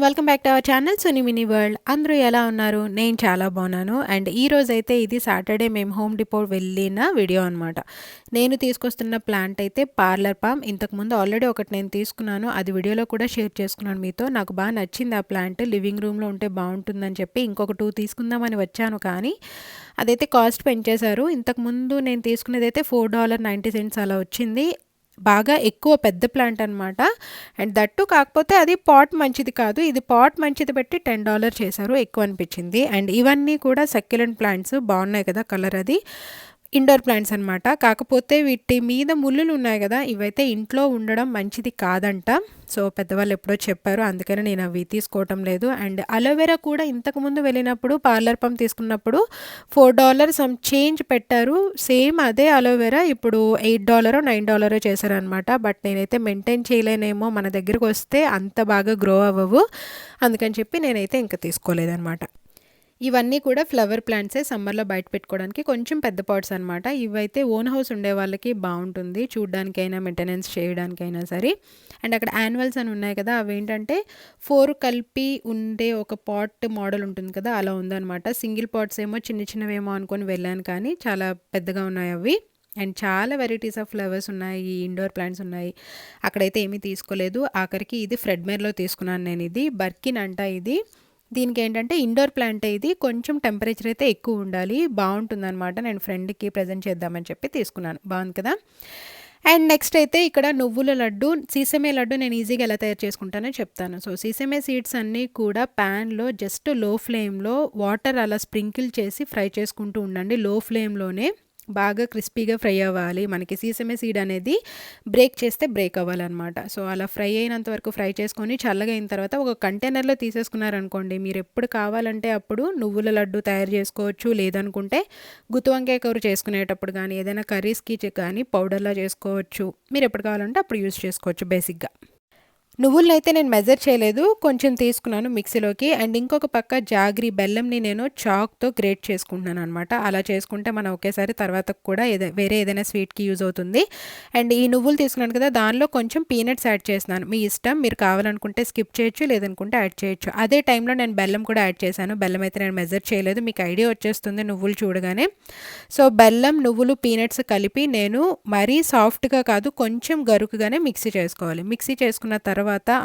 Welcome back to our channel Suni mini world. అందరూ ఎలా ఉన్నారు? నేను చాలా బాగున్నాను. అండ్ ఈ రోజైతే ఇది సాటర్డే మేము హోమ్ డిపో వెళ్ళిన వీడియో అనమాట. నేను తీసుకొస్తున్న ప్లాంట్ అయితే పార్లర్ పామ్. ఇంతకుముందు ఆల్రెడీ ఒకటి నేను తీసుకున్నాను, అది వీడియోలో కూడా షేర్ చేసుకున్నాను మీతో. నాకు బాగా నచ్చింది ఆ ప్లాంట్, లివింగ్ రూమ్లో ఉంటే బాగుంటుందని చెప్పి ఇంకొక 2 తీసుకుందామని వచ్చాను, కానీ అదైతే కాస్ట్ పెంచేశారు. ఇంతకుముందు నేను తీసుకునేదైతే $4.90 అలా వచ్చింది. బాగా ఎక్కువ పెద్ద ప్లాంట్ అనమాట. అండ్ దట్టు కాకపోతే అది పాట్ మంచిది కాదు, ఇది పాట్ మంచిది పెట్టి $10 చేశారు, ఎక్కువ అనిపించింది. అండ్ ఇవన్నీ కూడా సక్యులెంట్ ప్లాంట్స్ బాగున్నాయి కదా, కలర్ అది ఇండోర్ ప్లాంట్స్ అనమాట. కాకపోతే వీటి మీద ముళ్ళులు ఉన్నాయి కదా, ఇవైతే ఇంట్లో ఉండడం మంచిది కాదంట. సో పెద్దవాళ్ళు ఎప్పుడో చెప్పారు, అందుకని నేను అవి తీసుకోవటం లేదు. అండ్ అలోవెరా కూడా ఇంతకుముందు వెళ్ళినప్పుడు పార్లర్ పంప్ తీసుకున్నప్పుడు $4 సమ్ చేంజ్ పెట్టారు. సేమ్ అదే అలోవెరా ఇప్పుడు $8 $9 చేశారనమాట. బట్ నేనైతే మెయింటైన్ చేయలేనేమో, మన దగ్గరకు వస్తే అంత బాగా గ్రో అవ్వవు, అందుకని చెప్పి నేనైతే ఇంకా తీసుకోలేదనమాట. ఇవన్నీ కూడా ఫ్లవర్ ప్లాంట్సే, సమ్మర్లో బయట పెట్టుకోవడానికి కొంచెం పెద్ద పాట్స్ అనమాట. ఇవైతే ఓన్ హౌస్ ఉండే వాళ్ళకి బాగుంటుంది, చూడ్డానికైనా మెయింటెనెన్స్ చేయడానికైనా సరే. అండ్ అక్కడ యాన్యువల్స్ అని ఉన్నాయి కదా, అవి ఏంటంటే 4 కలిపి ఉండే ఒక పాట్ మోడల్ ఉంటుంది కదా, అలా ఉందన్నమాట. సింగిల్ పాట్స్ ఏమో చిన్న చిన్నవేమో అనుకొని వెళ్ళాను, కానీ చాలా పెద్దగా ఉన్నాయి అవి. అండ్ చాలా వెరైటీస్ ఆఫ్ ఫ్లవర్స్ ఉన్నాయి, ఇండోర్ ప్లాంట్స్ ఉన్నాయి. అక్కడైతే ఏమీ తీసుకోలేదు. ఆఖరికి ఇది ఫ్రెడ్మేర్లో తీసుకున్నాను నేను. ఇది బర్కిన్ అంట ఇది. దీనికి ఏంటంటే ఇండోర్ ప్లాంట్, ఇది కొంచెం టెంపరేచర్ అయితే ఎక్కువ ఉండాలి, బాగుంటుందన్నమాట. నేను ఫ్రెండ్కి ప్రజెంట్ చేద్దామని చెప్పి తీసుకున్నాను, బాగుంది కదా. అండ్ నెక్స్ట్ అయితే ఇక్కడ నువ్వుల లడ్డు, సీసమే లడ్డు నేను ఈజీగా ఎలా తయారు చేసుకుంటానో చెప్తాను. సో సీసమే సీడ్స్ అన్నీ కూడా ప్యాన్లో జస్ట్ లో ఫ్లేమ్లో వాటర్ అలా స్ప్రింకిల్ చేసి ఫ్రై చేసుకుంటూ ఉండండి. లో ఫ్లేమ్లోనే బాగా క్రిస్పీగా ఫ్రై అవ్వాలి. మనకి సీసమే సీడ్ అనేది బ్రేక్ చేస్తే బ్రేక్ అవ్వాలన్నమాట. సో అలా ఫ్రై అయినంత వరకు ఫ్రై చేసుకొని చల్లగా అయిన తర్వాత ఒక కంటైనర్లో తీసేసుకున్నారనుకోండి, మీరు ఎప్పుడు కావాలంటే అప్పుడు నువ్వుల లడ్డు తయారు చేసుకోవచ్చు. లేదనుకుంటే గుత్తి వంకాయ కూర చేసుకునేటప్పుడు కానీ, ఏదైనా కర్రీస్కి కానీ పౌడర్లా చేసుకోవచ్చు. మీరు ఎప్పుడు కావాలంటే అప్పుడు యూజ్ చేసుకోవచ్చు బేసిక్గా. నువ్వులను అయితే నేను మెజర్ చేయలేదు, కొంచెం తీసుకున్నాను మిక్సీలోకి. అండ్ ఇంకొక పక్క జాగ్రీ బెల్లంని నేను చాక్తో గ్రేట్ చేసుకుంటున్నాను అనమాట. అలా చేసుకుంటే మనం ఒకేసారి తర్వాత కూడా వేరే ఏదైనా స్వీట్కి యూజ్ అవుతుంది. అండ్ ఈ నువ్వులు తీసుకున్నాను కదా, దానిలో కొంచెం పీనట్స్ యాడ్ చేస్తున్నాను. మీ ఇష్టం, మీరు కావాలనుకుంటే స్కిప్ చేయొచ్చు, లేదనుకుంటే యాడ్ చేయొచ్చు. అదే టైంలో నేను బెల్లం కూడా యాడ్ చేశాను. బెల్లం అయితే నేను మెజర్ చేయలేదు, మీకు ఐడియా వచ్చేస్తుంది నువ్వులు చూడగానే. సో బెల్లం, నువ్వులు, పీనట్స్ కలిపి నేను మరీ సాఫ్ట్గా కాదు, కొంచెం గరుకుగానే మిక్సీ చేసుకోవాలి. మిక్సీ చేసుకున్న తర్వాత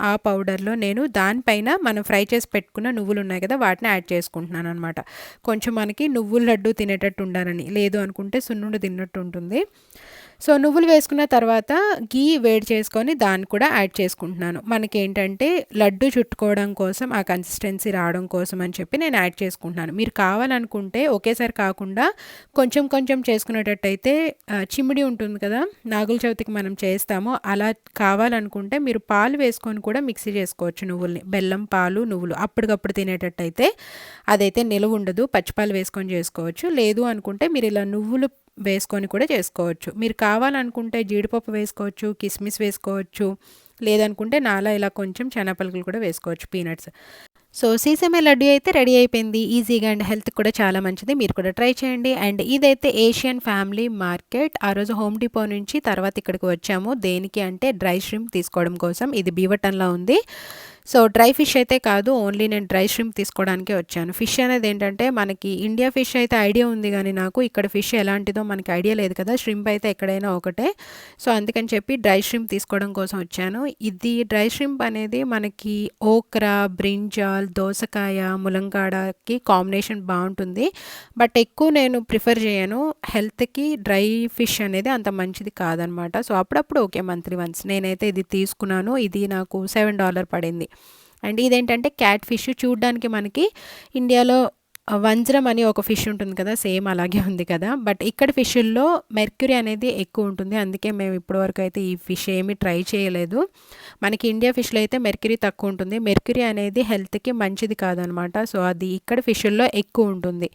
ఆ పౌడర్లో నేను దానిపైన మనం ఫ్రై చేసి పెట్టుకున్న నువ్వులు ఉన్నాయి కదా, వాటిని యాడ్ చేసుకుంటున్నాను అనమాట. కొంచెం మనకి నువ్వుల లడ్డు తినేటట్టు ఉండాలని, లేదు అనుకుంటే సున్నుండు తిన్నట్టు ఉంటుంది. సో నువ్వులు వేసుకున్న తర్వాత గీ వేడి చేసుకొని దాన్ని కూడా యాడ్ చేసుకుంటున్నాను. మనకేంటంటే లడ్డు చుట్టుకోవడం కోసం, ఆ కన్సిస్టెన్సీ రావడం కోసం అని చెప్పి నేను యాడ్ చేసుకుంటున్నాను. మీరు కావాలనుకుంటే ఒకేసారి కాకుండా కొంచెం కొంచెం చేసుకునేటట్టయితే, చిమిడి ఉంటుంది కదా నాగుల చవితికి మనం చేస్తాము, అలా కావాలనుకుంటే మీరు పాలు వేసుకొని కూడా మిక్సీ చేసుకోవచ్చు నువ్వుల్ని. బెల్లం, పాలు, నువ్వులు అప్పటికప్పుడు తినేటట్టయితే అదైతే నిలువ ఉండదు. పచ్చిపాలు వేసుకొని చేసుకోవచ్చు. లేదు అనుకుంటే మీరు ఇలా నువ్వులు వేసుకొని కూడా చేసుకోవచ్చు. మీరు కావాలనుకుంటే జీడిపప్పు వేసుకోవచ్చు, కిస్మిస్ వేసుకోవచ్చు, లేదనుకుంటే నాలా ఇలా కొంచెం శనగపలుకులు కూడా వేసుకోవచ్చు, పీనట్స్. సో సీసమే లడ్డు అయితే రెడీ అయిపోయింది, ఈజీగా అండ్ హెల్త్ కూడా చాలా మంచిది. మీరు కూడా ట్రై చేయండి. అండ్ ఇదైతే ఏషియన్ ఫ్యామిలీ మార్కెట్. ఆ రోజు హోమ్ డిపో నుంచి తర్వాత ఇక్కడికి వచ్చాము. దేనికి అంటే డ్రై ష్రింప్ తీసుకోవడం కోసం. ఇది బీవటన్లో ఉంది. సో డ్రై ఫిష్ అయితే కాదు, ఓన్లీ నేను డ్రై ష్రింప్ తీసుకోవడానికే వచ్చాను. ఫిష్ అనేది ఏంటంటే మనకి ఇండియా ఫిష్ అయితే ఐడియా ఉంది, కానీ నాకు ఇక్కడ ఫిష్ ఎలాంటిదో మనకి ఐడియా లేదు కదా. ష్రింప్ అయితే ఎక్కడైనా ఒకటే. సో అందుకని చెప్పి డ్రై ష్రింప్ తీసుకోవడం కోసం వచ్చాను. ఇది డ్రై ష్రింప్ అనేది మనకి ఓక్రా, బ్రింజాల్, దోసకాయ, ములంకాడకి కాంబినేషన్ బాగుంటుంది. బట్ ఎక్కువ నేను ప్రిఫర్ చేయను, హెల్త్కి డ్రై ఫిష్ అనేది అంత మంచిది కాదనమాట. సో అప్పుడప్పుడు ఓకే, మంత్లీ వన్స్ నేనైతే ఇది తీసుకున్నాను. ఇది నాకు $7 పడింది. అండ్ ఇదేంటంటే క్యాట్ ఫిష్. చూడ్డానికి మనకి ఇండియాలో వంజరం అని ఒక ఫిష్ ఉంటుంది కదా, సేమ్ అలాగే ఉంది కదా. బట్ ఇక్కడ ఫిష్ల్లో మెర్క్యూరీ అనేది ఎక్కువ ఉంటుంది, అందుకే మేము ఇప్పటివరకు అయితే ఈ ఫిష్ ఏమీ ట్రై చేయలేదు. మనకి ఇండియా ఫిష్లో అయితే మెర్క్యూరీ తక్కువ ఉంటుంది. మెర్క్యూరీ అనేది హెల్త్కి మంచిది కాదనమాట. సో అది ఇక్కడ ఫిష్ల్లో ఎక్కువ ఉంటుంది,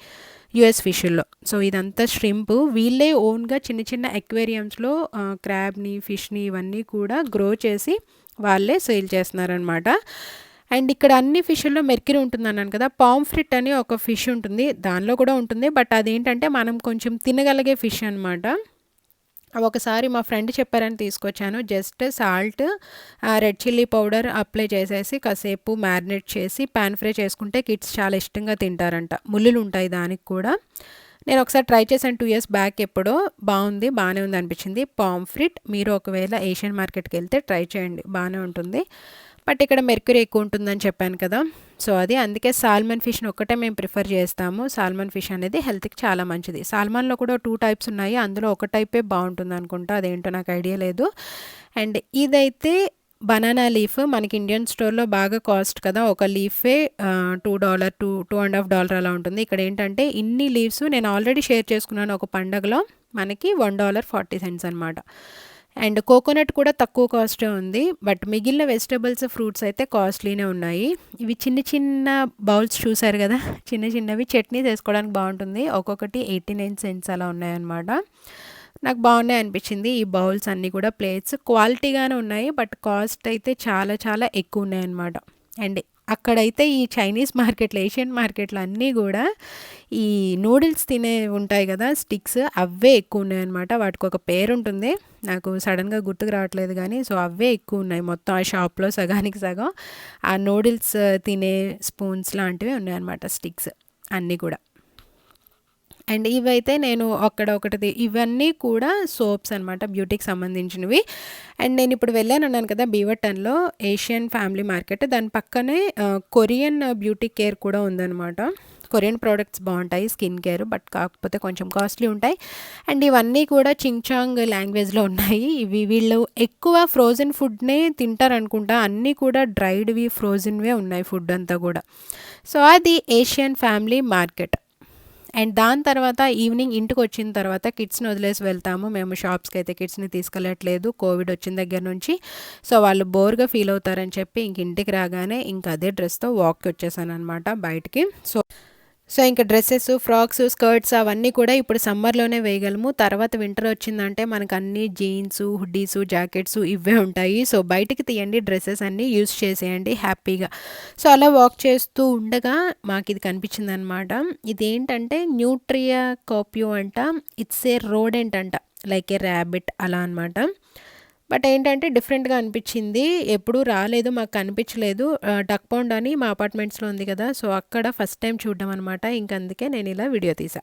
యుఎస్ ఫిష్ల్లో. సో ఇదంతా ష్రింప్. వీళ్ళే ఓన్గా చిన్న చిన్న ఎక్వేరియంస్లో క్రాబ్ని, ఫిష్ని ఇవన్నీ కూడా గ్రో చేసి వాళ్ళే సేల్ చేస్తున్నారనమాట. అండ్ ఇక్కడ అన్ని ఫిష్ల్లో మెర్క్యూరీ ఉంటుంది అన్నాను కదా. పాంఫ్రిట్ అని ఒక ఫిష్ ఉంటుంది, దానిలో కూడా ఉంటుంది. బట్ అదేంటంటే మనం కొంచెం తినగలిగే ఫిష్ అనమాట. ఒకసారి మా ఫ్రెండ్ చెప్పారని తీసుకొచ్చాను. Just salt, red chilli powder apply చేసేసి కాసేపు మ్యారినేట్ చేసి పాన్ ఫ్రై చేసుకుంటే కిడ్స్ చాలా ఇష్టంగా తింటారంట. ముల్లులు ఉంటాయి దానికి కూడా. నేను ఒకసారి ట్రై చేశాను 2 ఇయర్స్ బ్యాక్ ఎప్పుడో. బాగానే ఉంది అనిపించింది. పాంఫ్రిట్ మీరు ఒకవేళ ఏషియన్ మార్కెట్కి వెళ్తే ట్రై చేయండి, బాగానే ఉంటుంది. బట్ ఇక్కడ మెర్క్యూరీ ఎక్కువ ఉంటుందని చెప్పాను కదా, సో అది అందుకే సాల్మన్ ఫిష్ని ఒక్కటే మేము ప్రిఫర్ చేస్తాము. సాల్మన్ ఫిష్ అనేది హెల్త్కి చాలా మంచిది. సాల్మన్లో కూడా 2 టైప్స్ ఉన్నాయి, అందులో ఒక టైపే బాగుంటుంది అనుకుంటా, అదేంటో నాకు ఐడియా లేదు. అండ్ ఇదైతే బనానా లీఫ్ మనకి ఇండియన్ స్టోర్లో బాగా కాస్ట్ కదా, ఒక లీఫే $2 $2.5 అలా ఉంటుంది. ఇక్కడ ఏంటంటే ఇన్ని లీవ్స్ నేను ఆల్రెడీ షేర్ చేసుకున్నాను ఒక పండగలో, మనకి $1.40 అనమాట. అండ్ కోకోనట్ కూడా తక్కువ కాస్టే ఉంది. బట్ మిగిలిన వెజిటబుల్స్, ఫ్రూట్స్ అయితే కాస్ట్లీనే ఉన్నాయి. ఇవి చిన్న చిన్న బౌల్స్ చూసారు కదా, చిన్నవి చట్నీ చేసుకోవడానికి బాగుంటుంది. ఒక్కొక్కటి 89 cents అలా ఉన్నాయన్నమాట. నాకు బాగున్నాయి అనిపించింది ఈ బౌల్స్ అన్నీ కూడా. ప్లేట్స్ క్వాలిటీగానే ఉన్నాయి, బట్ కాస్ట్ అయితే చాలా చాలా ఎక్కువ ఉన్నాయన్నమాట. అండ్ అక్కడైతే ఈ చైనీస్ మార్కెట్లో, ఏషియన్ మార్కెట్లో అన్నీ కూడా ఈ నూడిల్స్ తినే ఉంటాయి కదా స్టిక్స్, అవే ఎక్కువ ఉన్నాయన్నమాట. వాటికి ఒక పేరు ఉంటుంది, నాకు సడన్గా గుర్తుకు రావట్లేదు కానీ, సో అవే ఎక్కువ ఉన్నాయి మొత్తం ఆ షాప్లో. సగానికి సగం ఆ నూడిల్స్ తినే స్పూన్స్ లాంటివి ఉన్నాయన్నమాట, స్టిక్స్ అన్నీ కూడా. అండ్ ఇవైతే నేను ఒకటి ఇవన్నీ కూడా సోప్స్ అనమాట, బ్యూటీకి సంబంధించినవి. అండ్ నేను ఇప్పుడు వెళ్ళానన్నాను కదా బీవర్టన్లో ఏషియన్ ఫ్యామిలీ మార్కెట్, దాని పక్కనే కొరియన్ బ్యూటీ కేర్ కూడా ఉందన్నమాట. కొరియన్ ప్రోడక్ట్స్ బాగుంటాయి, స్కిన్ కేర్, బట్ కాకపోతే కొంచెం కాస్ట్లీ ఉంటాయి. అండ్ ఇవన్నీ కూడా చింగ్చాంగ్ లాంగ్వేజ్లో ఉన్నాయి. వీళ్ళు ఎక్కువ ఫ్రోజన్ ఫుడ్నే తింటారనుకుంటా, అన్నీ కూడా డ్రైడ్వి ఫ్రోజన్వే ఉన్నాయి ఫుడ్ అంతా కూడా. సో అది ఏషియన్ ఫ్యామిలీ మార్కెట్. అండ్ దాని తర్వాత ఈవినింగ్ ఇంటికి వచ్చిన తర్వాత కిడ్స్ని వదిలేసి వెళ్తాము మేము షాప్స్కి. అయితే కిడ్స్ని తీసుకెళ్ళట్లేదు కోవిడ్ వచ్చిన దగ్గర నుంచి, సో వాళ్ళు బోర్గా ఫీల్ అవుతారని చెప్పి ఇంటికి రాగానే ఇంక అదే డ్రెస్తో వాక్కి వచ్చేసాను అనమాట బయటికి. సో ఇంకా డ్రెస్సెస్, ఫ్రాక్స్, స్కర్ట్స్ అవన్నీ కూడా ఇప్పుడు సమ్మర్లోనే వేయగలము. తర్వాత వింటర్ వచ్చిందంటే మనకు అన్ని జీన్స్, హుడ్డీస్, జాకెట్స్ ఇవే ఉంటాయి. సో బయటికి తీయండి డ్రెస్సెస్ అన్నీ, యూస్ చేసేయండి హ్యాపీగా. సో అలా వాక్ చేస్తూ ఉండగా మాకు ఇది కనిపించింది అనమాట. ఇదేంటంటే న్యూట్రియా కాప్యూ అంట. ఇట్స్ ఏ రోడెంట్ అంట, లైక్ ఏ ర్యాబిట్ అలా అనమాట. బట్ ఏంటంటే డిఫరెంట్గా అనిపించింది, ఎప్పుడూ రాలేదు, మాకు కనిపించలేదు. డక్ పౌండ్ అని మా అపార్ట్మెంట్స్లో ఉంది కదా, సో అక్కడ ఫస్ట్ టైం చూడడం అనమాట. అందుకే నేను ఇలా వీడియో తీసా.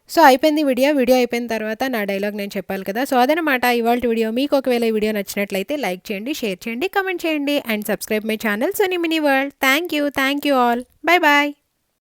సో అయిపోయింది వీడియో అయిపోయిన తర్వాత నా డైలాగ్ నేను చెప్పాలి కదా, సో అదనమాట ఇవాళ వీడియో. మీకు ఒకవేళ ఈ వీడియో నచ్చినట్లయితే లైక్ చేయండి, షేర్ చేయండి, కమెంట్ చేయండి and subscribe my channel Suni mini world. Thank you all. Bye bye.